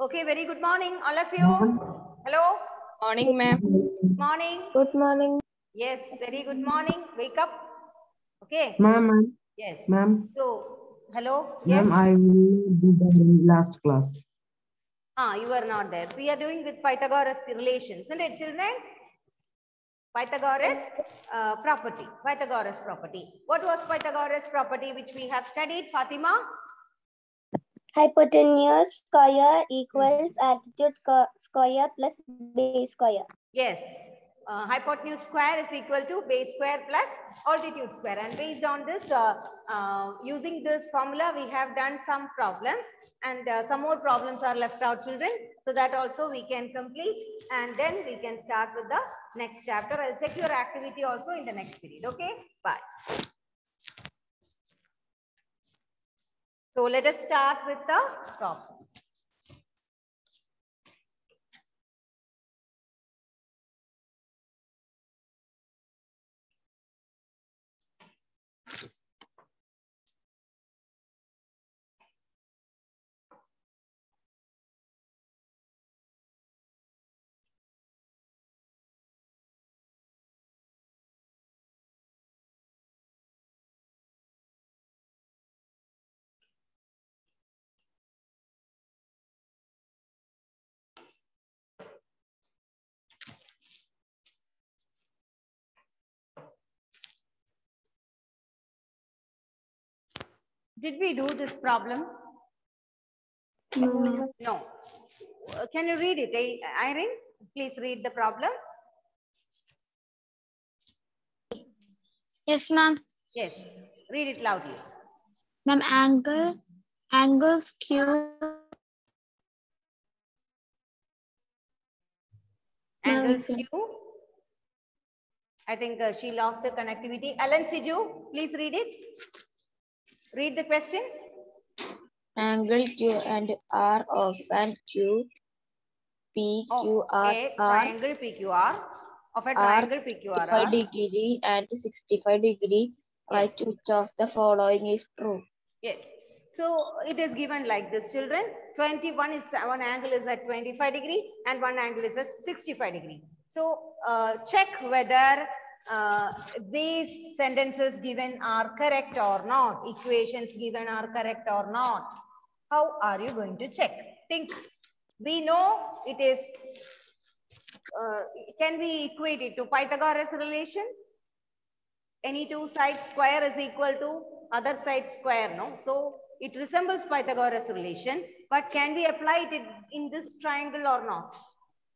Okay, very good morning, all of you. Hello. Morning, ma'am. Morning. Good morning. Yes, very good morning. Wake up. Okay. Ma'am, Yes. ma'am, So, hello. Yes. ma'am, I will be the last class. You are not there. We are doing with Pythagoras relations, isn't it, children? Pythagoras property. Pythagoras property. What was Pythagoras property which we have studied, Fatima? Hypotenuse square equals altitude square plus base square. Yes. Hypotenuse square is equal to base square plus altitude square. And based on this, using this formula, we have done some problems. And some more problems are left out, children. So that also we can complete. And then we can start with the next chapter. I'll check your activity also in the next period. Okay? Bye. So let us start with the problems. Did we do this problem? No. No. Can you read it, Irene? Please read the problem. Yes, ma'am. Yes. Read it loudly. Ma'am, angles Q. Angles Q. I think she lost her connectivity. Alan Siju, please read it. Read the question. Angle Q and R of an Q, PQR A triangle PQR of a triangle PQR. 35 degree and 65 degree. Right, Yes. which of the following is true? Yes. So it is given like this, children. 21 is one angle is at 25 degree and one angle is at 65 degree. So check whether these sentences given are correct or not. Equations given are correct or not. How are you going to check? Think. We know it is. Can we equate it to Pythagoras relation? Any two sides square is equal to other side square, no? So it resembles Pythagoras relation, but can we apply it in this triangle or not?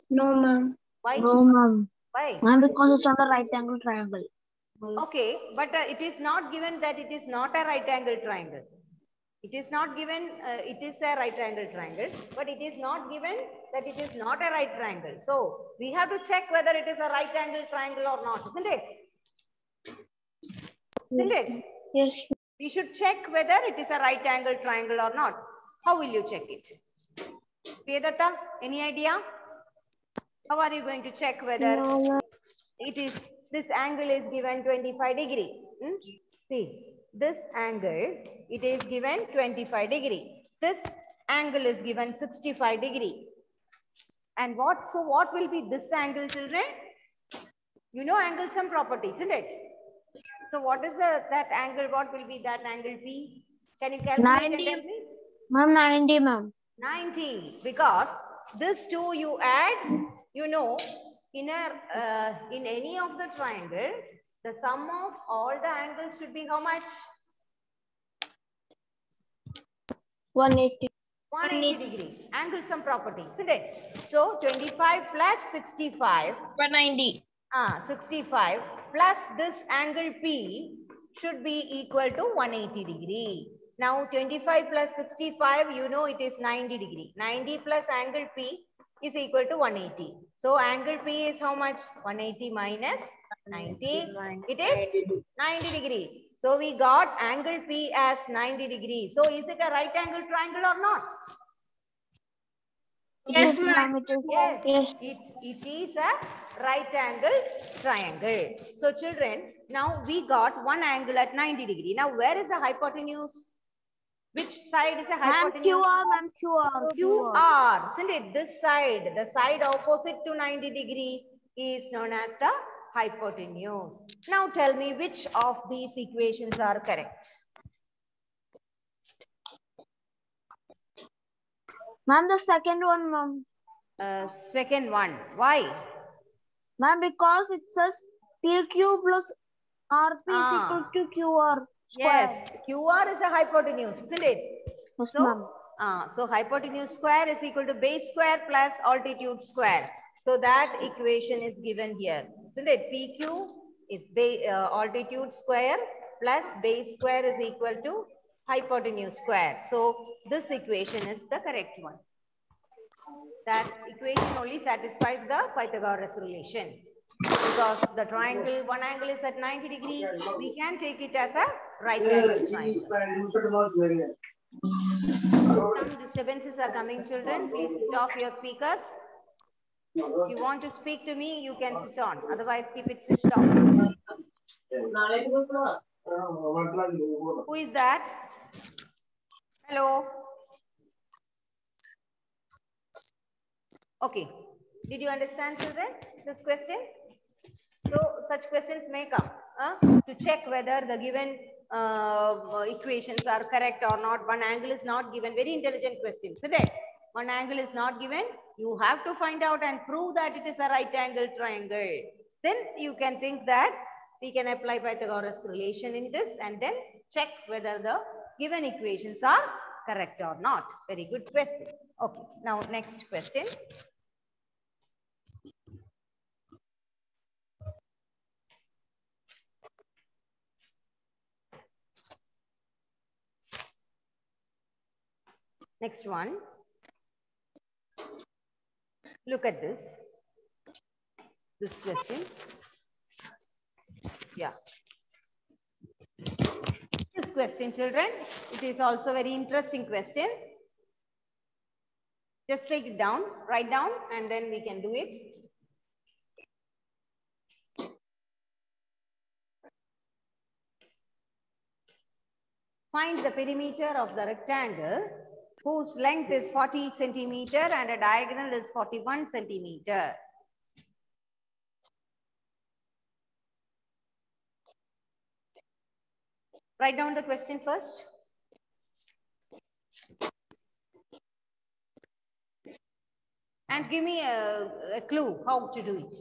No, ma'am. Why? No, ma'am. Why? Ma'am, because it's on the right angle triangle. Okay, but it is not given that it is not a right angle triangle. It is not given, it is a right angle triangle, but it is not given that it is not a right triangle. So we have to check whether it is a right angle triangle or not, isn't it? Isn't it? Yes. We should check whether it is a right angle triangle or not. How will you check it? Vedata, any idea? How are you going to check whether it is, this angle is given 25 degree? See, this angle, it is given 25 degree. This angle is given 65 degree. And what will be this angle, children? You know angle sum property, isn't it? So what is that angle? What will be that angle P? Can you calculate 90. and tell me? Ma'am, 90, ma'am. 90, because this two you add, you know, in any of the triangle, the sum of all the angles should be how much? 180. 180 degree. Angle sum property, isn't it? So 25 plus 65. 190. 65 plus this angle P should be equal to 180 degree. Now 25 plus 65, you know it is 90 degree. 90 plus angle P is equal to 180. So angle P is how much? 180 minus 90. It is 90 degree. So we got angle P as 90 degree. So is it a right angle triangle or not? Yes, ma'am. Yes, it is a right angle triangle. So children, now we got one angle at 90 degree. Now where is the hypotenuse? Which side is a Ma'am, hypotenuse? QR, ma'am, QR. QR. Isn't it? This side, the side opposite to 90 degree is known as the hypotenuse. Now tell me which of these equations are correct. Ma'am, the second one, ma'am. Second one. Why? Ma'am, because it says PQ plus RP is Ah. equal to QR. Yes, QR is the hypotenuse, isn't it? Yes, So, ma'am. so hypotenuse square is equal to base square plus altitude square. So that equation is given here, isn't it? PQ is altitude square plus base square is equal to hypotenuse square. So this equation is the correct one. That equation only satisfies the Pythagoras relation. Because the triangle, one angle is at 90 degree, we can take it as a right angle triangle. Some disturbances are coming, children. Please switch off your speakers. If you want to speak to me, you can switch on. Otherwise, keep it switched off. Who is that? Hello. Okay. Did you understand, children, this question? So such questions may come to check whether the given equations are correct or not. One angle is not given. Very intelligent question, isn't it? One angle is not given. You have to find out and prove that it is a right angle triangle. Then you can think that we can apply Pythagoras relation in this and then check whether the given equations are correct or not. Very good question. Okay. Now next question. Next one. Look at this question. Yeah. This question, children, it is also very interesting question. Just take it down, write down, and then we can do it. Find the perimeter of the rectangle whose length is 40 centimeter and a diagonal is 41 centimeter. Write down the question first. And give me a clue how to do it.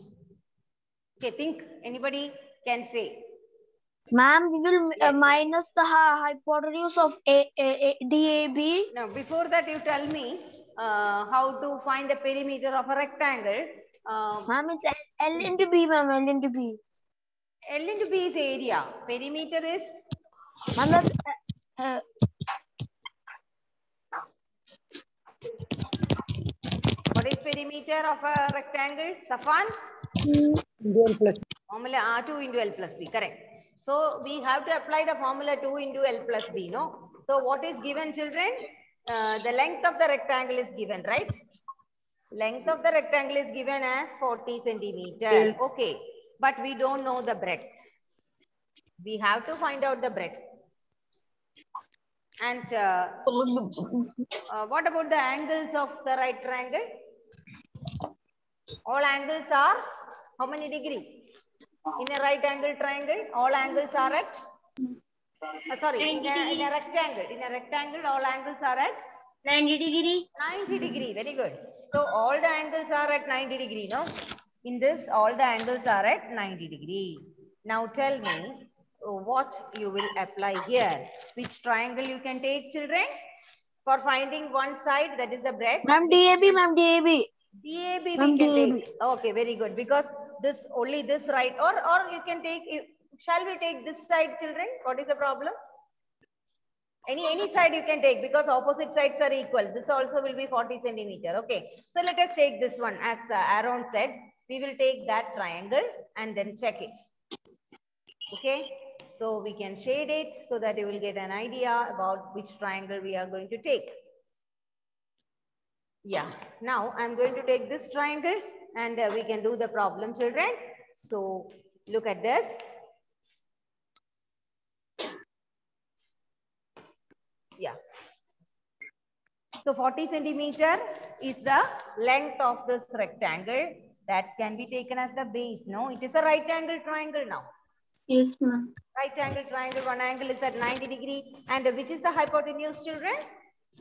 Okay, think anybody can say. Ma'am, we will minus the hypotenuse of DAB. Now, before that, you tell me how to find the perimeter of a rectangle. Ma'am, it's L into B, ma'am, L into B. L into B is area. Perimeter is? Ma'am, that's... What is perimeter of a rectangle? Safan? Formula 2 into L plus B, correct. So we have to apply the formula 2 into L plus B, no? So what is given, children? The length of the rectangle is given, right? Length of the rectangle is given as 40 centimeter. Okay, but we don't know the breadth. We have to find out the breadth. And what about the angles of the right triangle? All angles are how many degree? In a right angle triangle, all angles are at, sorry, in a rectangle. In a rectangle, all angles are at 90 degree. 90 degree, very good. So all the angles are at 90 degree, no? In this, all the angles are at 90 degree. Now tell me what you will apply here. Which triangle you can take, children? For finding one side, that is the breadth. Ma'am, DAB, ma'am, DAB. DAB we can take. Okay, very good. Because this only this right, or you can take. Shall we take this side, children? What is the problem? Any side you can take because opposite sides are equal. This also will be 40 centimeter. Okay. So let us take this one. As Aaron said, we will take that triangle and then check it. Okay. So we can shade it so that you will get an idea about which triangle we are going to take. Yeah. Now I'm going to take this triangle and we can do the problem, children. So look at this. Yeah. So 40 centimeter is the length of this rectangle. That can be taken as the base. No, it is a right angle triangle now. Yes, ma'am. Right angle triangle, one angle is at 90 degree. And which is the hypotenuse, children?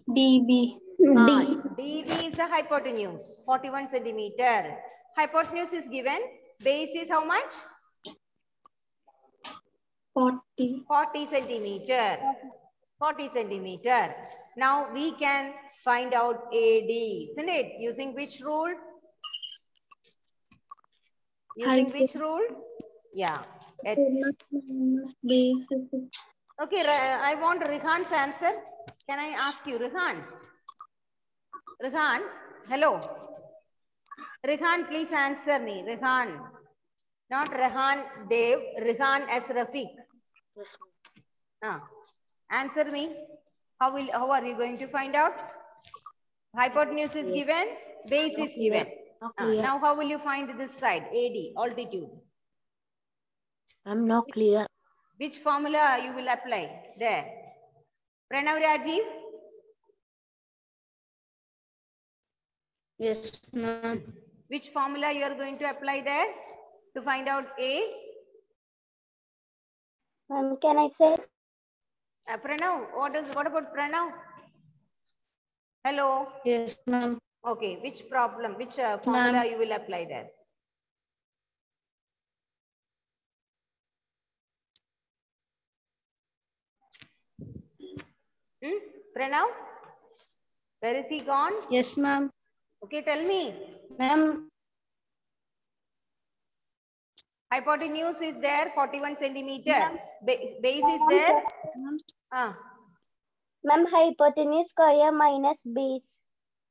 DB. DB is the hypotenuse, 41 centimeter. Hypotenuse is given. Base is how much? 40. 40 centimeter. 40 centimeter. Now we can find out AD, isn't it? Using which rule? Using which rule? Yeah. Base. Okay, I want Rehan's answer. Can I ask you, Rehan? Rehan, hello. Rehan, please answer me. Rehan. Not Rehan Dev, Rehan as Rafiq. Yes, Answer me. How are you going to find out? Hypotenuse is given, base is given. Now how will you find this side? AD, altitude. I'm not clear. Which formula you will apply there? Pranav Rajiv? Yes, ma'am. Which formula you are going to apply there to find out A? Can I say? Pranav, what about Pranav? Hello? Yes, ma'am. Okay, which formula you will apply there? Pranav? Where is he gone? Yes, ma'am. Okay, tell me. Ma'am. Hypotenuse is there, 41 centimeter. Base is there. Ma'am, hypotenuse square minus base.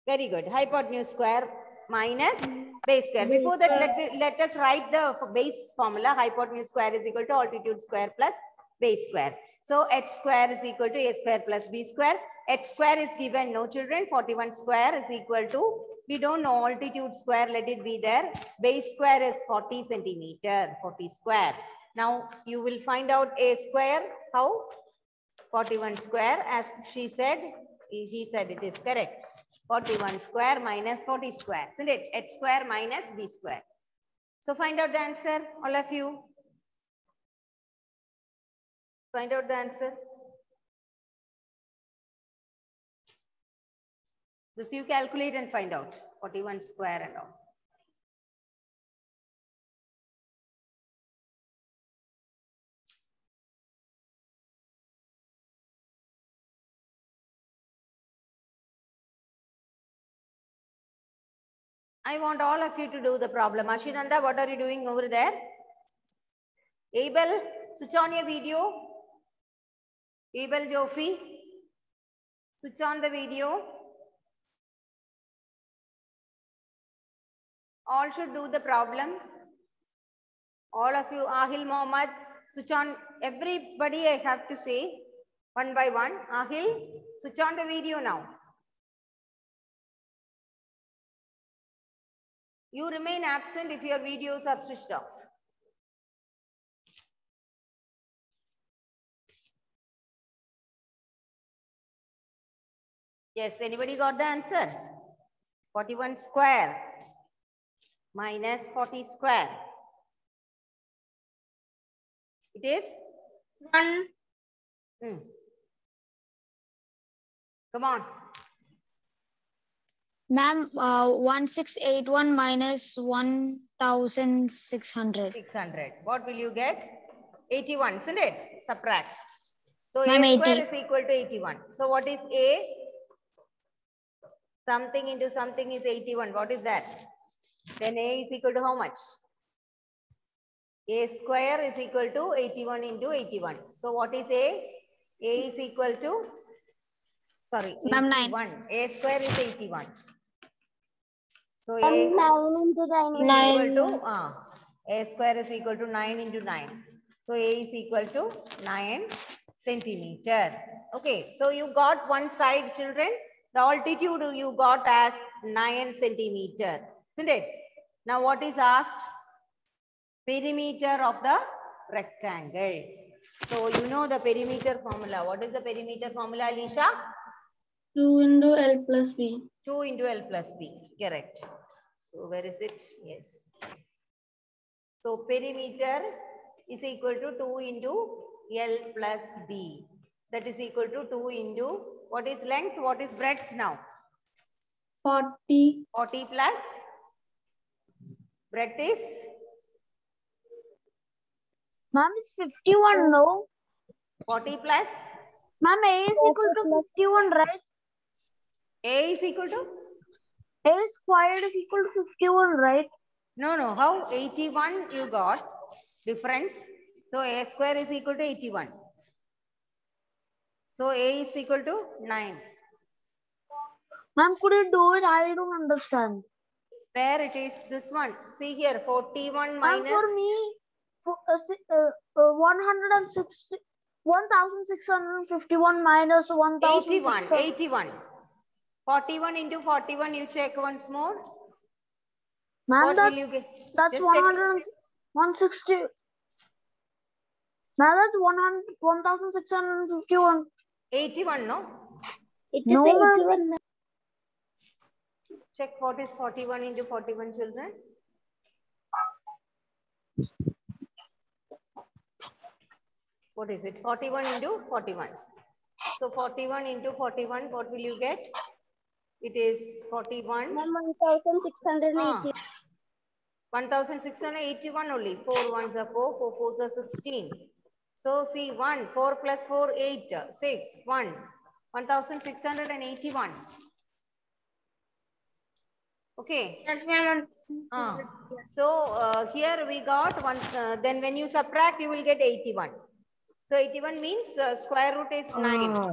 Very good. Hypotenuse square minus base square. Before that, let us write the base formula. Hypotenuse square is equal to altitude square plus base square. So h square is equal to a square plus b square. H square is given, no children. 41 square is equal to, we don't know, altitude square, let it be there. Base square is 40 centimeter, 40 square. Now you will find out a square. How? 41 square, as she said, he said it is correct. 41 square minus 40 square, isn't it? H square minus b square. So find out the answer, all of you. Find out the answer. This you calculate and find out. 41 square and all. I want all of you to do the problem. Ashinanda, what are you doing over there? Abel, switch on your video. Abel Jofi, switch on the video. All should do the problem. All of you, Ahil Mohammed, switch on. Everybody I have to say one by one. Ahil, switch on the video now. You remain absent if your videos are switched off. Yes, anybody got the answer? 41 square minus 40 square. It is? 1. Come on. Ma'am, 1681 minus 1600. 600. What will you get? 81, isn't it? Subtract. So Ma'am, A square 80. is equal to 81. So what is A? Something into something is 81. What is that? Then A is equal to how much? A square is equal to 81 into 81. So what is A? A is equal to, sorry, 81. A square is 81. So A is 9 into 9. equal to, A square is equal to 9 into 9. So A is equal to 9 centimeter. Okay, so you got one side, children. The altitude you got as 9 centimeter, isn't it? Now what is asked? Perimeter of the rectangle. So you know the perimeter formula. What is the perimeter formula, Alicia? 2 into L plus B. 2 into L plus B. Correct. So where is it? Yes. So perimeter is equal to 2 into L plus B. That is equal to 2 into what is length? What is breadth now? 40. 40 plus breadth is Ma'am, it's 51, no? 40 plus Ma'am, A is equal to 51, right? A is equal to? A squared is equal to 51, right? No, no. How? 81 you got difference. So A square is equal to 81. So A is equal to 9. Ma'am, could you do it? I don't understand. Where it is this one? See here, 41 Ma'am, minus for me, 160, 1,651 minus 81. 1,600. 81. 41 into 41. You check once more. Ma'am, What will you get? that's Just check. 160. Ma'am, that's 1,651. 81, no? It is 81. Check what is 41 into 41, children. What is it? 41 into 41. So 41 into 41, what will you get? It is 41. 1,680. 1,681 only. 4 ones are 4, 4 fours are 16. So see 1, 4 plus 4, 8, 6, 1. 1,681. Okay. Yes, ma'am. So here we got one. Then when you subtract, you will get 81. So 81 means square root is 9.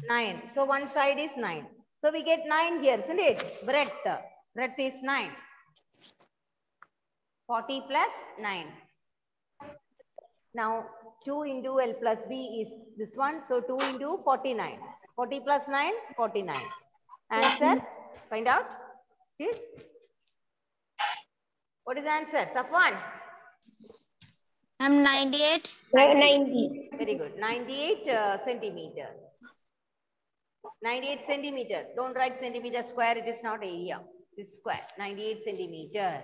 9. So one side is 9. So we get 9 here, isn't it? Breadth. Breadth is 9. 40 plus 9. Now 2 into L plus B is this one. So 2 into 49. 40 plus 9, 49. Answer, find out. Yes. What is the answer? Safwan? I'm 98. 90. Very good. 98 centimeter. 98 centimeter. Don't write centimeter square. It is not area. It is square. 98 centimeter.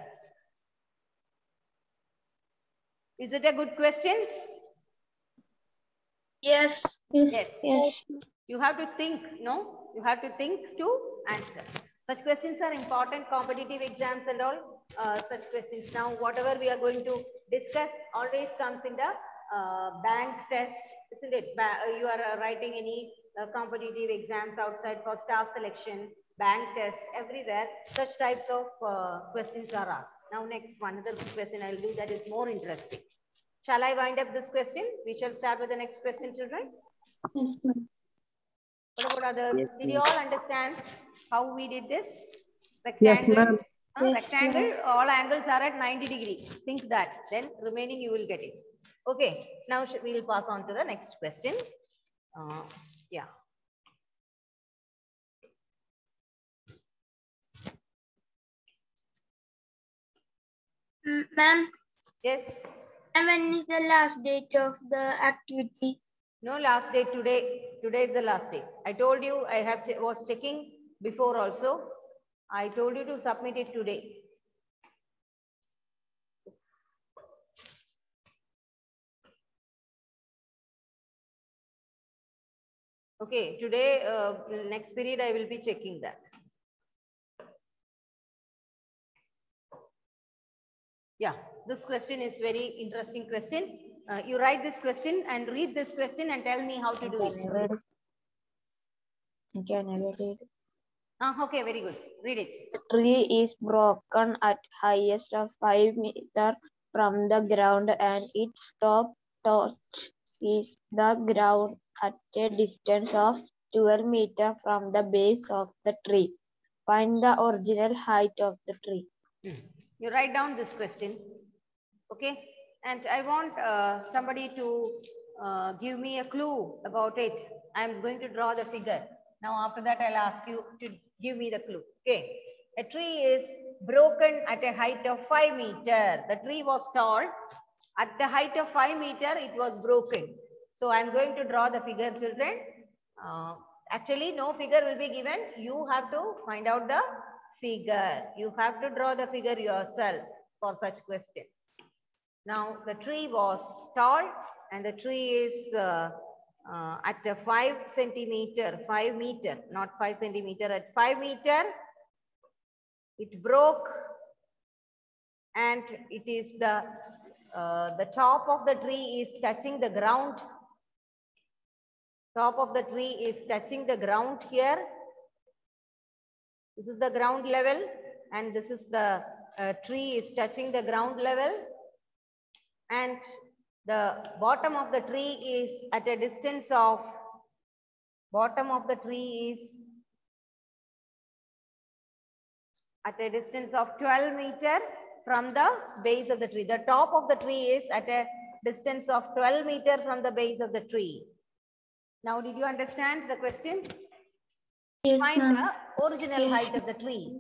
Is it a good question? Yes. Yes. Yes. You have to think, no? You have to think to answer. Such questions are important, competitive exams and all. Such questions. Now, whatever we are going to discuss always comes in the bank test, isn't it? You are writing any competitive exams outside for staff selection, bank test, everywhere. Such types of questions are asked. Now, next one, another question I'll do that is more interesting. Shall I wind up this question? We shall start with the next question, children. Yes, ma'am. What about others? Yes, Did you ma'am. all understand how we did this? Yes, Rectangle. ma'am. Yes, Rectangle, all angles are at 90 degrees. Think that. Then remaining you will get it. Okay. Now we will pass on to the next question. Yeah. Ma'am, Yes. and when is the last date of the activity? No last day today. Today is the last day. I told you I was checking before also. I told you to submit it today. Okay, today, next period, I will be checking that. Yeah, this question is very interesting question. You write this question and read this question and tell me how to do it. Can I read? Okay, very good. Read it. The tree is broken at highest of 5 meters from the ground and its top touch is the ground at a distance of 12 meters from the base of the tree. Find the original height of the tree. You write down this question. Okay. And I want somebody to give me a clue about it. I'm going to draw the figure. Now, after that, I'll ask you to give me the clue. Okay. A tree is broken at a height of 5 meters. The tree was tall. At the height of 5 meters, it was broken. So, I'm going to draw the figure, children. Actually, no figure will be given. You have to find out the figure. You have to draw the figure yourself for such questions. Now, the tree was tall and the tree is at a 5 centimeter, 5 meter, not 5 centimeter, at 5 meter. It broke and it is the top of the tree is touching the ground. Top of the tree is touching the ground here. This is the ground level and this is the tree is touching the ground level. And the bottom of the tree is at a distance of, bottom of the tree is at a distance of 12 meter from the base of the tree. The top of the tree is at a distance of 12 meter from the base of the tree. Now, did you understand the question? Yes, Find ma'am. the original height of the tree.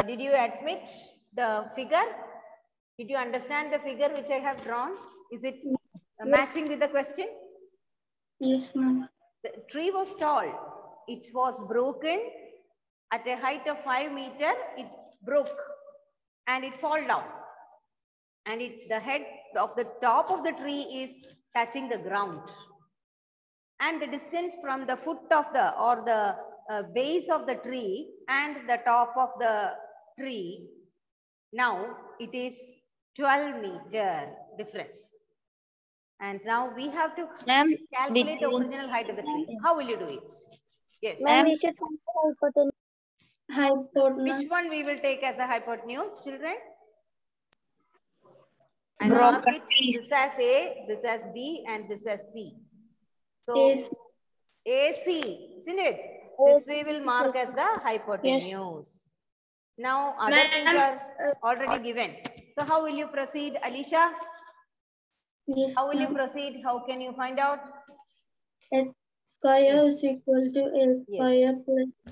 Did you admit the figure? Did you understand the figure which I have drawn? Is it matching with the question? Yes, ma'am. The tree was tall. It was broken at a height of 5 meter. It broke and it fall down. And the head of the top of the tree is touching the ground. And the distance from the foot of the or the base of the tree and the top of the tree, now it is 12 meter difference. And now we have to calculate the original height of the tree. How will you do it? Yes. Ma'am, we should find the hypotenuse. Which one we will take as a hypotenuse, children? And mark it this as A, this as B, and this as C. So Yes. AC, isn't it? This we will mark as the hypotenuse. Yes. Now other things are already given. So how will you proceed, Alicia? Yes, How will you ma'am. proceed? How can you find out? H square is equal to A square plus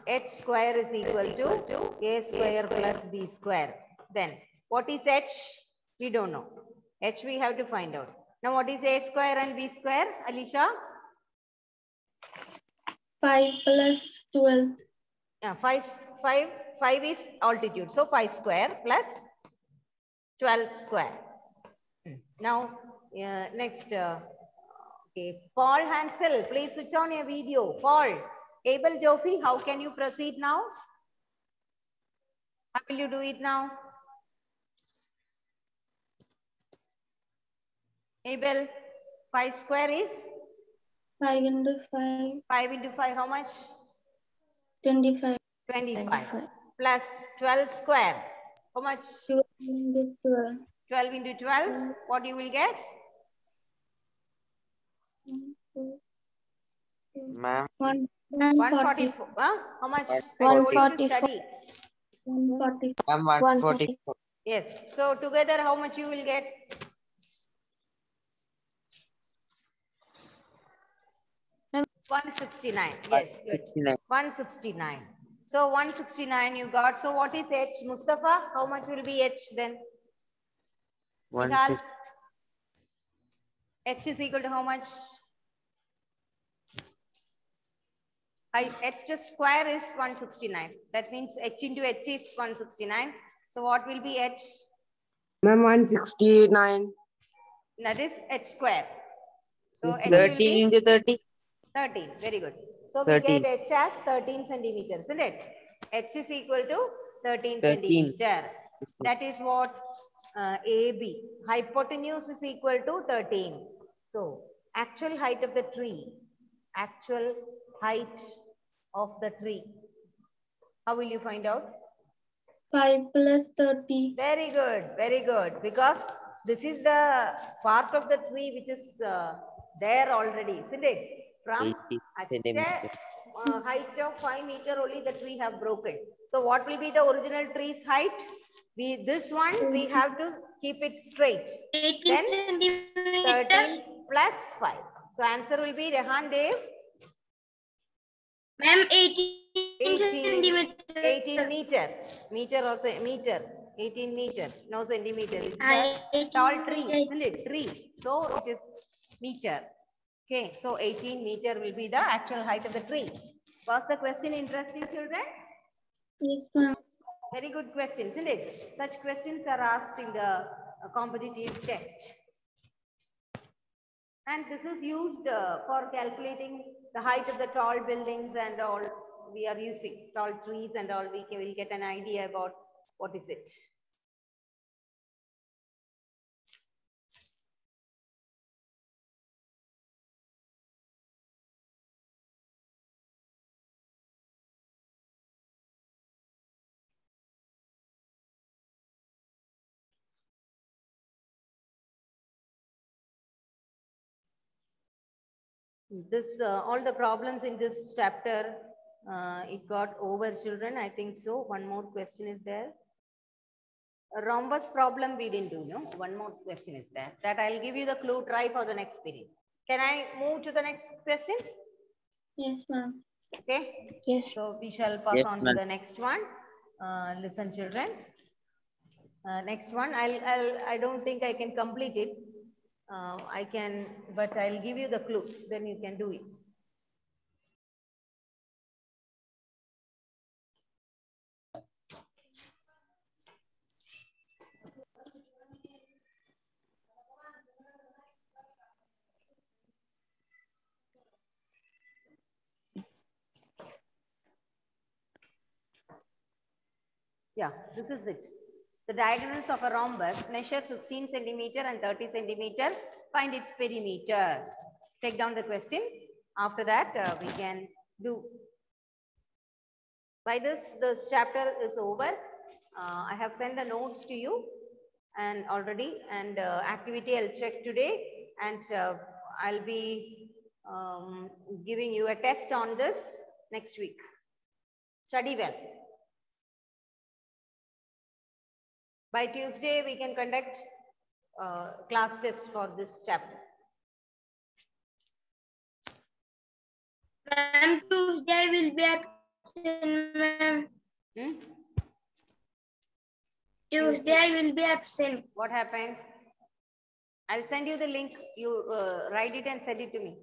H square is equal to A square plus B square. Then what is H? We don't know. H we have to find out. Now what is A square and B square, Alicia? 5 plus 12. 5 is altitude. So 5 square plus 12 square. Now next, okay, Paul Hansel, please switch on your video. Paul, Abel Jofi, how can you proceed now? How will you do it now? Abel, 5 square is? 5 into 5. 5 into 5, how much? 25. 25. Plus 12 square, how much? 12 into 12. 12 into 12, what you will get? Ma'am. 144. How much? 144. 144. Ma'am, 144. Yes. So together, how much you will get? Ma'am. 169. Yes, good. 169. So 169 you got. So what is H, Mustafa? How much will be H then? 160. H is equal to how much? H square is 169. That means H into H is 169. So what will be H? Ma'am, 169. That is H square. So H 13 will be into 30. 13. Very good. So 13. we get H as 13 centimeters, isn't it? H is equal to 13 13. centimeter. That is what AB. Hypotenuse is equal to 13. So actual height of the tree. Actual height of the tree. How will you find out? 5 plus 30. Very good. Very good. Because this is the part of the tree which is there already, isn't it? From at a height of 5 meter only the tree have broken. So what will be the original tree's height? This one we have to keep it straight. 18 Then centimeters. 13 plus 5. So answer will be Rehan Dev. Ma'am, 18 centimeters. 18 meter. Meter or say meter. 18 meter. No centimeter. It's a 18 tall tree. Isn't it? Tree. So it is meter. Okay, so 18 meter will be the actual height of the tree. Was the question interesting, children? Yes, ma'am. Very good question, isn't it? Such questions are asked in the competitive test. And this is used for calculating the height of the tall buildings and all. We are using tall trees and all. We will get an idea about what is it. This all the problems in this chapter, it got over, children. I think so. One more question is there. A rhombus problem we didn't do, no? One more question is there. That I'll give you the clue. Try for the next period. Can I move to the next question? Yes, ma'am. Okay. Yes. So we shall pass Yes, on to ma'am. the next one. Listen, children. Next one. I don't think I can complete it. I can, but I'll give you the clue. Then you can do it. Yeah, this is it. The diagonals of a rhombus measure 16 centimeter and 30 centimeter. Find its perimeter. Take down the question. After that, we can do. By this chapter is over. I have sent the notes to you and already, and activity I'll check today, and I'll be giving you a test on this next week. Study well. By Tuesday, we can conduct class test for this chapter. Ma'am, Tuesday will be absent, ma'am. Tuesday I will be absent. What happened? I'll send you the link. You write it and send it to me.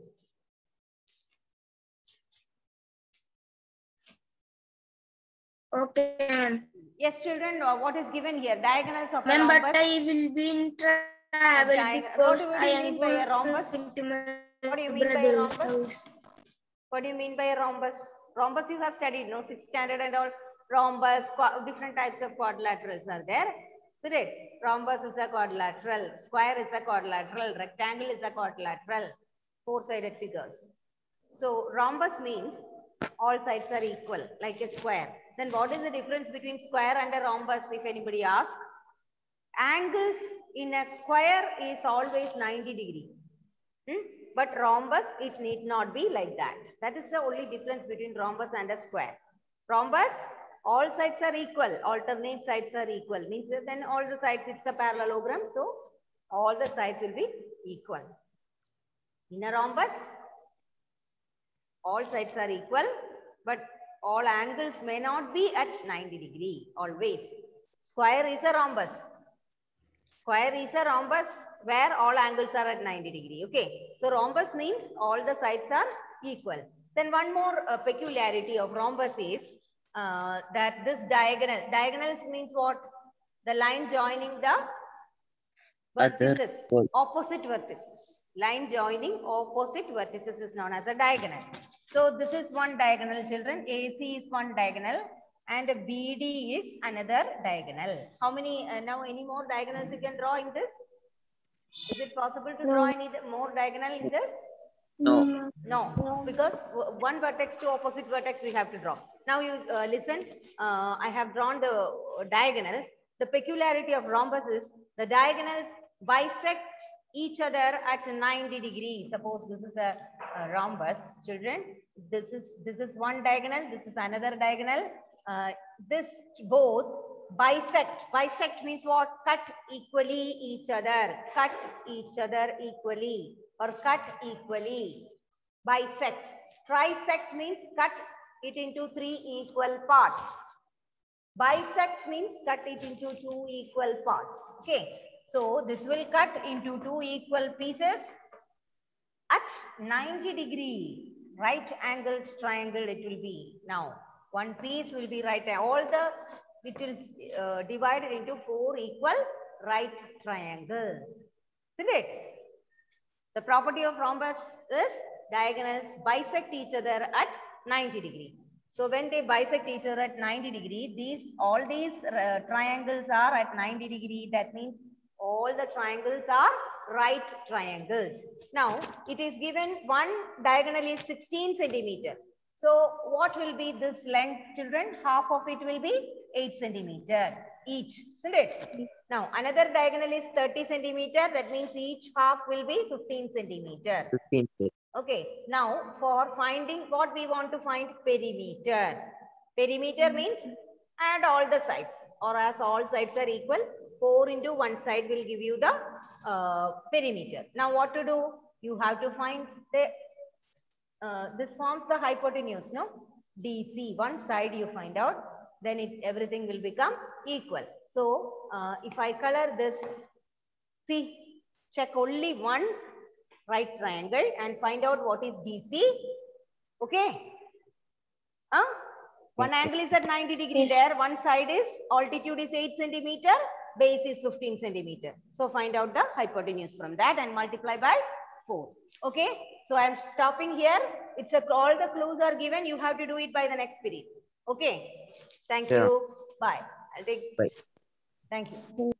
Okay, ma'am. Yes, children, what is given here? Diagonals of a Ma'am, rhombus. but I will be in travel because What do I you am mean by a rhombus? going to my What do you mean by a brother's rhombus? house. What do you mean by a rhombus? Rhombus you have studied, no? 6th standard and all. Rhombus, different types of quadrilaterals are there. Isn't it? Rhombus is a quadrilateral. Square is a quadrilateral. Rectangle is a quadrilateral. Four-sided figures. So rhombus means all sides are equal, like a square. Then what is the difference between square and a rhombus, if anybody asks? Angles in a square is always 90 degree. But rhombus, it need not be like that. That is the only difference between rhombus and a square. Rhombus, all sides are equal. Alternate sides are equal. Means that then all the sides, it's a parallelogram. So all the sides will be equal. In a rhombus, all sides are equal, but all angles may not be at 90 degree always. Square is a rhombus. Square is a rhombus where all angles are at 90 degree. Okay. So rhombus means all the sides are equal. Then one more peculiarity of rhombus is that this diagonals means what? The line joining the vertices, opposite vertices. Line joining opposite vertices is known as a diagonal. So this is one diagonal, children. AC is one diagonal and BD is another diagonal. How many, now any more diagonals you can draw in this? Is it possible to draw any more diagonal in this? No. No, because one vertex to opposite vertex we have to draw. Now you listen, I have drawn the diagonals. The peculiarity of rhombus is the diagonals bisect each other at 90 degrees. Suppose this is a rhombus, children. This is one diagonal. This is another diagonal. This both bisect. Bisect means what? Cut equally each other. Cut each other equally or cut equally. Bisect. Trisect means cut it into 3 equal parts. Bisect means cut it into 2 equal parts. Okay. So this will cut into 2 equal pieces at 90 degree, right angled triangle it will be. Now, one piece will be right, it will divided into 4 equal right triangles. Isn't it? The property of rhombus is diagonals bisect each other at 90 degree. So when they bisect each other at 90 degree, all these triangles are at 90 degree. That means all the triangles are right triangles. Now it is given one diagonal is 16 centimeter. So what will be this length, children? Half of it will be 8 centimeter each, isn't it? Now another diagonal is 30 centimeter. That means each half will be 15 centimeter. 15 feet. Okay, now for finding what we want to find, perimeter. Perimeter means add all the sides, or as all sides are equal, 4 into one side will give you the perimeter. Now what to do? You have to find the, this forms the hypotenuse, no? DC, one side you find out, then everything will become equal. So if I color this, see, check only one right triangle and find out what is DC. Okay. One angle is at 90 degree there. One side is, altitude is 8 centimeter, base is 15 centimeter. So find out the hypotenuse from that and multiply by 4. Okay. So I am stopping here. It's all the clues are given. You have to do it by the next period. Okay. Thank you. Bye. I'll take. Bye. Thank you.